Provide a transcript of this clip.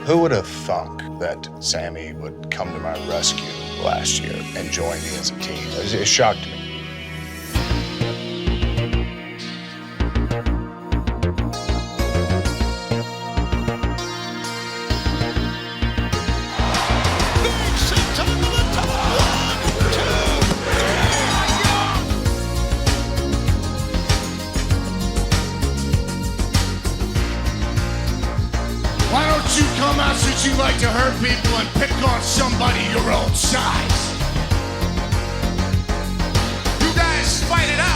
Who would have thunk that Sammy would come to my rescue last year and join me as a team? It shocked me. Why don't you come out since you like to hurt people and pick on somebody your own size? You guys fight it out.